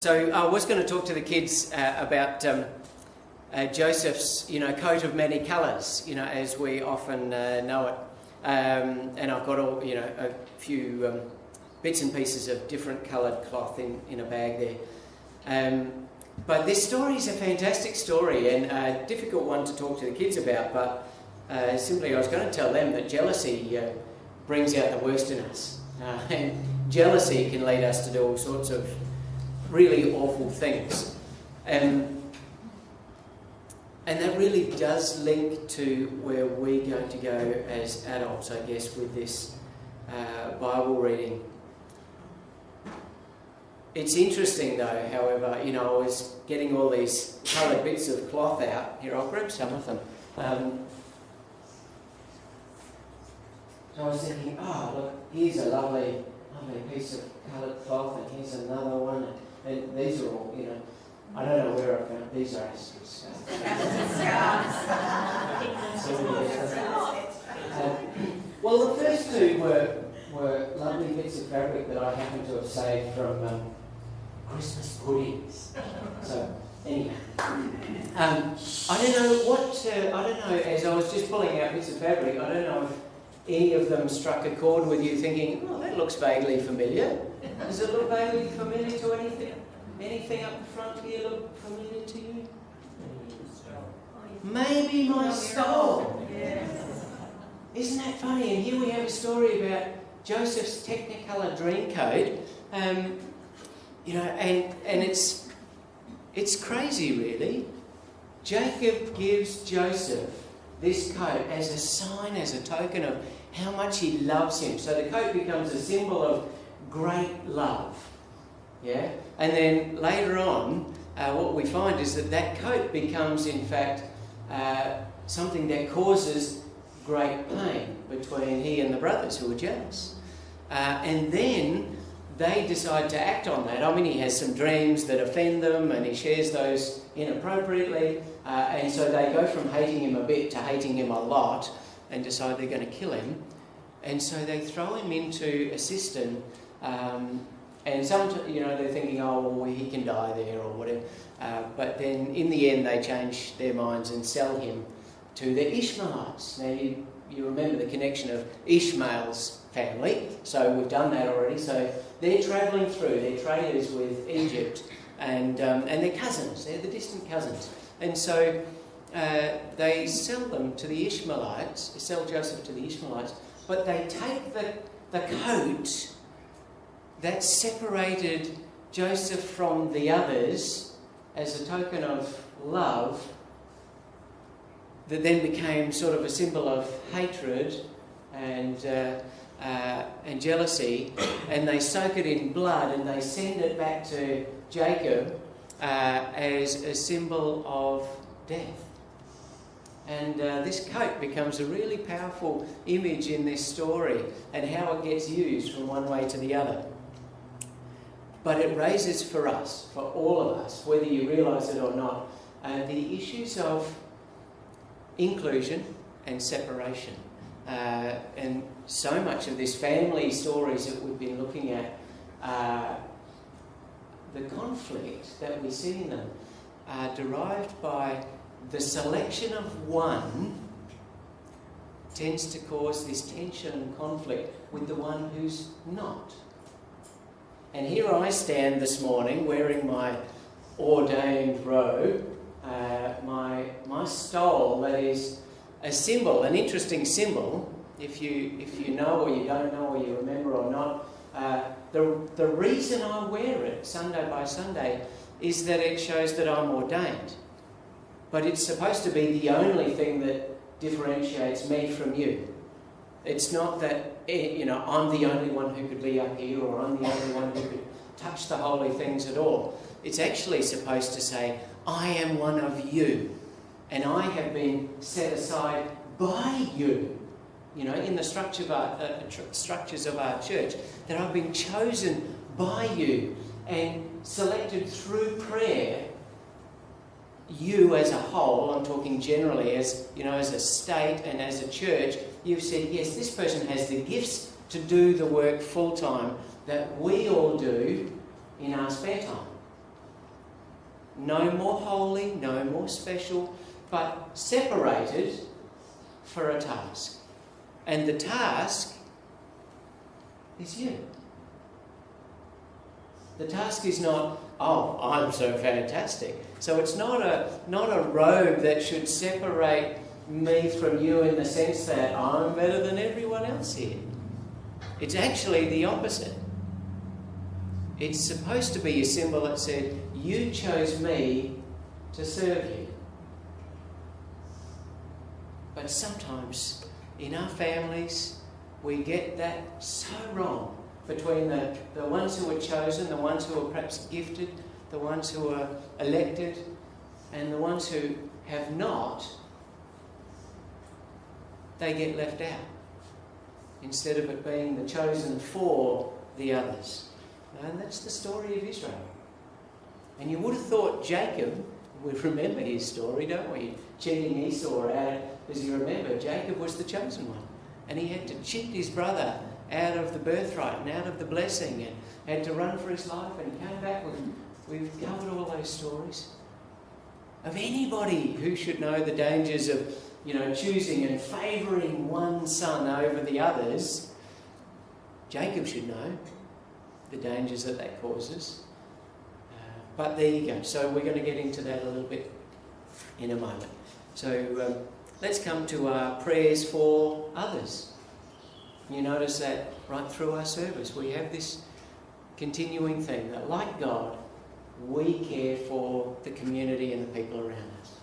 So I was going to talk to the kids about Joseph's, coat of many colours, as we often know it. And I've got a few bits and pieces of different coloured cloth in a bag there. But this story is a fantastic story and a difficult one to talk to the kids about. But simply, I was going to tell them that jealousy brings out the worst in us, and jealousy can lead us to do all sorts of really awful things. And that really does link to where we're going to go as adults, I guess, with this Bible reading. It's interesting though, however, I was getting all these coloured bits of cloth out. Here, I'll grab some of them. So I was thinking, look, here's a lovely piece of coloured cloth, and here's another one, and these are all, I don't know where I found these are actually scarves. Well, the first two were lovely bits of fabric that I happened to have saved from Christmas puddings. So anyhow, I don't know. As I was just pulling out bits of fabric, I don't know if any of them struck a chord with you, thinking, "Oh, that looks vaguely familiar." Does it look vaguely familiar to anything? Anything up the front here look familiar to you? Maybe my stole. Isn't that funny? And here we have a story about Joseph's Technicolor Dreamcoat, and it's crazy, really. Jacob gives Joseph this coat as a sign, as a token of how much he loves him. So the coat becomes a symbol of great love. Yeah? And then later on, what we find is that coat becomes, in fact, something that causes great pain between he and the brothers who are jealous. And then they decide to act on that. I mean, he has some dreams that offend them, and he shares those inappropriately. And so they go from hating him a bit to hating him a lot and decide they're going to kill him. And so they throw him into a cistern. And some, they're thinking, he can die there or whatever. But then in the end, they change their minds and sell him to the Ishmaelites. Now, you remember the connection of Ishmael's family. So we've done that already. So they're travelling through. They're traders with Egypt. And they're cousins. They're the distant cousins. And so they sell them to the Ishmaelites. They sell Joseph to the Ishmaelites. But they take the coat that separated Joseph from the others as a token of love, that then became sort of a symbol of hatred and jealousy, and they soak it in blood and they send it back to Jacob as a symbol of death. And this coat becomes a really powerful image in this story and how it gets used from one way to the other. But it raises for us, for all of us, whether you realise it or not, the issues of inclusion and separation. And so much of this family stories that we've been looking at, the conflict that we see in them are derived by the selection of one tends to cause this tension and conflict with the one who's not. And here I stand this morning wearing my ordained robe, my stole, that is a symbol, an interesting symbol, if you know or you don't know or you remember or not. The reason I wear it Sunday by Sunday is that it shows that I'm ordained. But it's supposed to be the only thing that differentiates me from you. It's not that, I'm the only one who could be up here, or I'm the only one who could touch the holy things at all. It's actually supposed to say, I am one of you, and I have been set aside by you. In the structures of our church, that I've been chosen by you and selected through prayer. You as a whole, I'm talking generally as a state and as a church, you've said, yes, this person has the gifts to do the work full time that we all do in our spare time. No more holy, no more special, but separated for a task. And the task is you. The task is not, oh, I'm so fantastic. So it's not a robe that should separate me from you in the sense that I'm better than everyone else here. It's actually the opposite. It's supposed to be a symbol that said, you chose me to serve you. But sometimes in our families, we get that so wrong between the ones who are chosen, the ones who are perhaps gifted, the ones who are elected, and the ones who have not. They get left out instead of it being the chosen for the others. And that's the story of Israel. And you would have thought Jacob, we remember his story, don't we? Cheating Esau out, as you remember, Jacob was the chosen one. And he had to cheat his brother out of the birthright and out of the blessing, and had to run for his life, and he came back with, we've covered all those stories. Of anybody who should know the dangers of, choosing and favouring one son over the others, Jacob should know the dangers that causes. But there you go. So we're going to get into that a little bit in a moment. So let's come to our prayers for others. You notice that right through our service we have this continuing theme that, like God, we care for the community and the people around us.